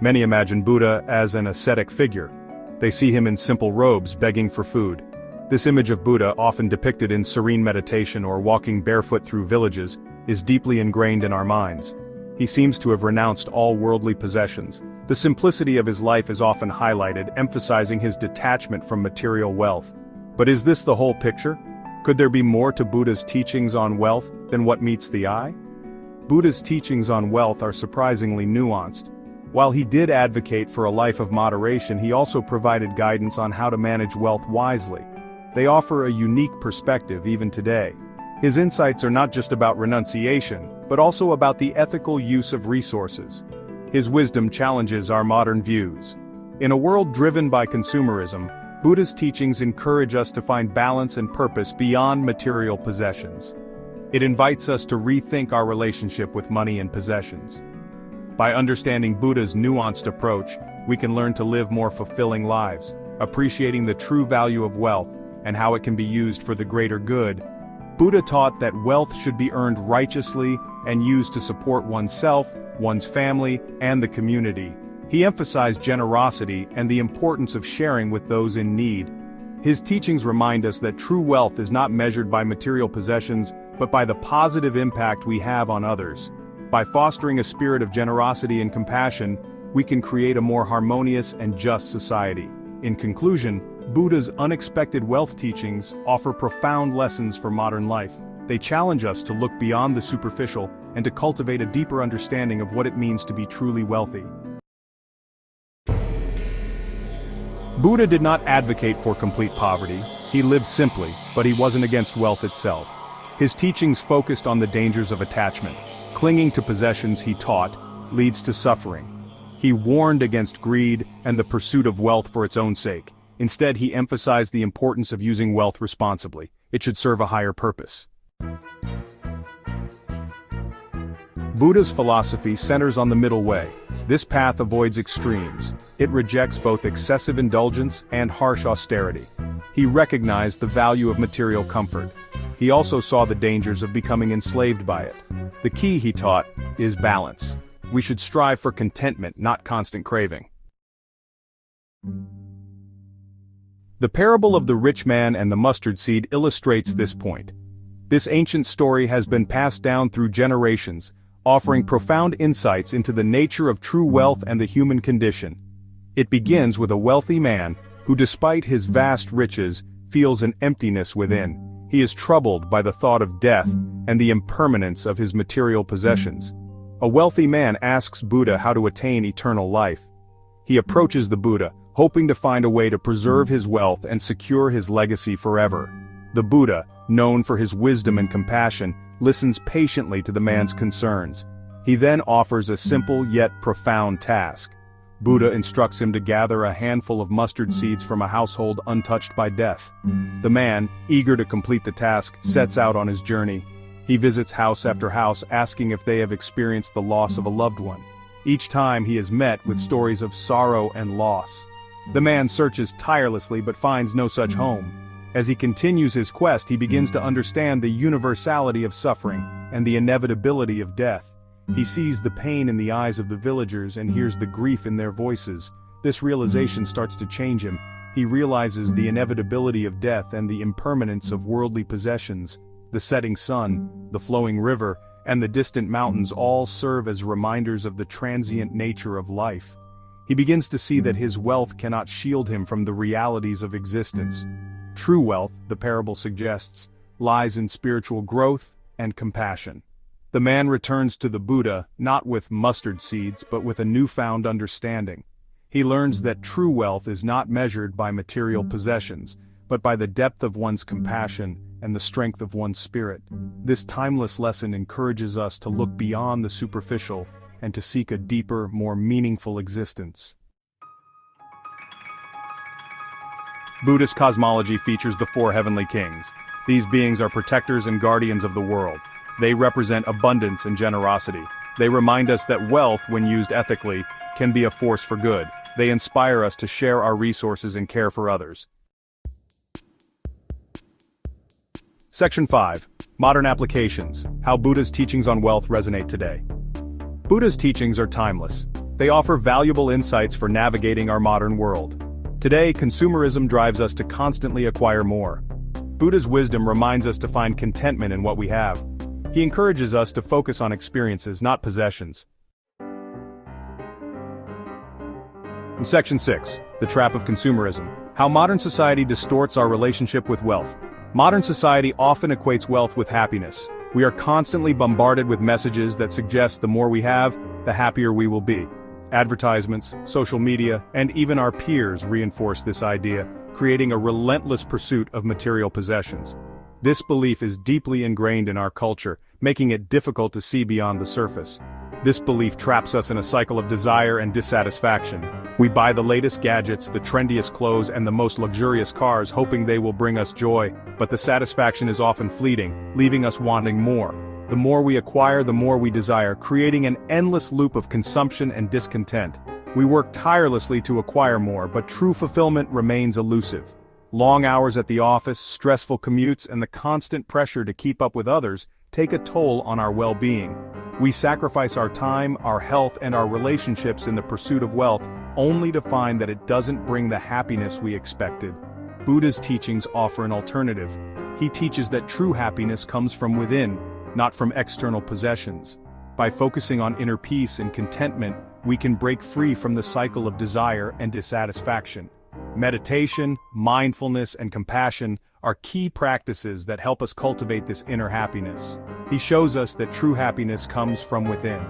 Many imagine Buddha as an ascetic figure. They see him in simple robes begging for food. This image of Buddha, often depicted in serene meditation or walking barefoot through villages, is deeply ingrained in our minds. He seems to have renounced all worldly possessions. The simplicity of his life is often highlighted, emphasizing his detachment from material wealth. But is this the whole picture? Could there be more to Buddha's teachings on wealth than what meets the eye? Buddha's teachings on wealth are surprisingly nuanced. While he did advocate for a life of moderation, he also provided guidance on how to manage wealth wisely. They offer a unique perspective even today. His insights are not just about renunciation, but also about the ethical use of resources. His wisdom challenges our modern views. In a world driven by consumerism, Buddha's teachings encourage us to find balance and purpose beyond material possessions. It invites us to rethink our relationship with money and possessions. By understanding Buddha's nuanced approach, we can learn to live more fulfilling lives, appreciating the true value of wealth and how it can be used for the greater good. Buddha taught that wealth should be earned righteously and used to support oneself, one's family, and the community. He emphasized generosity and the importance of sharing with those in need. His teachings remind us that true wealth is not measured by material possessions, but by the positive impact we have on others. By fostering a spirit of generosity and compassion, we can create a more harmonious and just society. In conclusion, Buddha's unexpected wealth teachings offer profound lessons for modern life. They challenge us to look beyond the superficial and to cultivate a deeper understanding of what it means to be truly wealthy. Buddha did not advocate for complete poverty. He lived simply, but he wasn't against wealth itself. His teachings focused on the dangers of attachment. Clinging to possessions, he taught, leads to suffering. He warned against greed and the pursuit of wealth for its own sake. Instead, he emphasized the importance of using wealth responsibly. It should serve a higher purpose. Buddha's philosophy centers on the middle way. This path avoids extremes. It rejects both excessive indulgence and harsh austerity. He recognized the value of material comfort. He also saw the dangers of becoming enslaved by it. The key, he taught, is balance. We should strive for contentment, not constant craving. The parable of the rich man and the mustard seed illustrates this point. This ancient story has been passed down through generations, offering profound insights into the nature of true wealth and the human condition. It begins with a wealthy man who, despite his vast riches, feels an emptiness within. He is troubled by the thought of death and the impermanence of his material possessions. A wealthy man asks Buddha how to attain eternal life. He approaches the Buddha, hoping to find a way to preserve his wealth and secure his legacy forever. The Buddha, known for his wisdom and compassion, listens patiently to the man's concerns. He then offers a simple yet profound task. Buddha instructs him to gather a handful of mustard seeds from a household untouched by death. The man, eager to complete the task, sets out on his journey. He visits house after house, asking if they have experienced the loss of a loved one. Each time he is met with stories of sorrow and loss. The man searches tirelessly but finds no such home. As he continues his quest, he begins to understand the universality of suffering and the inevitability of death. He sees the pain in the eyes of the villagers and hears the grief in their voices. This realization starts to change him. He realizes the inevitability of death and the impermanence of worldly possessions. The setting sun, the flowing river, and the distant mountains all serve as reminders of the transient nature of life. He begins to see that his wealth cannot shield him from the realities of existence. True wealth, the parable suggests, lies in spiritual growth and compassion. The man returns to the Buddha, not with mustard seeds, but with a newfound understanding. He learns that true wealth is not measured by material possessions, but by the depth of one's compassion and the strength of one's spirit. This timeless lesson encourages us to look beyond the superficial and to seek a deeper, more meaningful existence. Buddhist cosmology features the four heavenly kings. These beings are protectors and guardians of the world. They represent abundance and generosity. They remind us that wealth, when used ethically, can be a force for good. They inspire us to share our resources and care for others. Section 5. Modern applications. How Buddha's teachings on wealth resonate today. Buddha's teachings are timeless. They offer valuable insights for navigating our modern world. Today, consumerism drives us to constantly acquire more. Buddha's wisdom reminds us to find contentment in what we have. He encourages us to focus on experiences, not possessions. In Section 6, The Trap of Consumerism. How modern society distorts our relationship with wealth. Modern society often equates wealth with happiness. We are constantly bombarded with messages that suggest the more we have, the happier we will be. Advertisements, social media, and even our peers reinforce this idea, creating a relentless pursuit of material possessions. This belief is deeply ingrained in our culture, making it difficult to see beyond the surface. This belief traps us in a cycle of desire and dissatisfaction. We buy the latest gadgets, the trendiest clothes, and the most luxurious cars, hoping they will bring us joy, but the satisfaction is often fleeting, leaving us wanting more. The more we acquire, the more we desire, creating an endless loop of consumption and discontent. We work tirelessly to acquire more, but true fulfillment remains elusive. Long hours at the office, stressful commutes, and the constant pressure to keep up with others take a toll on our well-being. We sacrifice our time, our health, and our relationships in the pursuit of wealth, only to find that it doesn't bring the happiness we expected. Buddha's teachings offer an alternative. He teaches that true happiness comes from within, not from external possessions. By focusing on inner peace and contentment, we can break free from the cycle of desire and dissatisfaction. Meditation, mindfulness, and compassion are key practices that help us cultivate this inner happiness. He shows us that true happiness comes from within.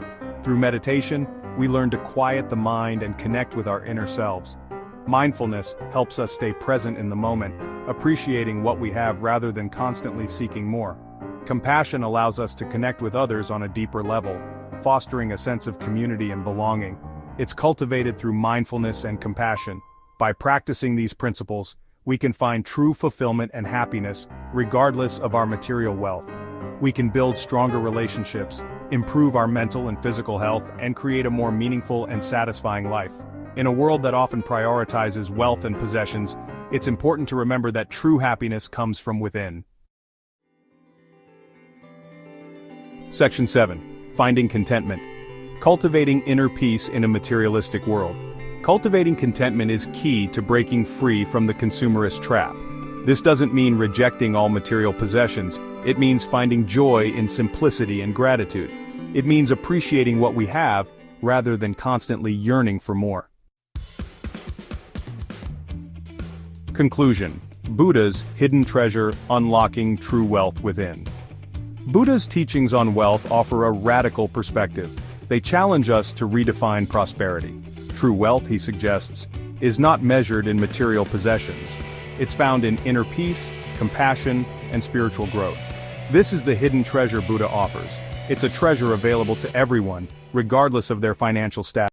Through meditation, we learn to quiet the mind and connect with our inner selves. Mindfulness helps us stay present in the moment, appreciating what we have rather than constantly seeking more. Compassion allows us to connect with others on a deeper level, fostering a sense of community and belonging. It's cultivated through mindfulness and compassion. By practicing these principles, we can find true fulfillment and happiness, regardless of our material wealth. We can build stronger relationships, improve our mental and physical health, and create a more meaningful and satisfying life. In a world that often prioritizes wealth and possessions, it's important to remember that true happiness comes from within. Section 7. Finding contentment. Cultivating inner peace in a materialistic world. Cultivating contentment is key to breaking free from the consumerist trap. This doesn't mean rejecting all material possessions, it means finding joy in simplicity and gratitude. It means appreciating what we have, rather than constantly yearning for more. Conclusion. Buddha's hidden treasure, unlocking true wealth within. Buddha's teachings on wealth offer a radical perspective. They challenge us to redefine prosperity. True wealth, he suggests, is not measured in material possessions. It's found in inner peace, compassion, and spiritual growth. This is the hidden treasure Buddha offers. It's a treasure available to everyone, regardless of their financial status.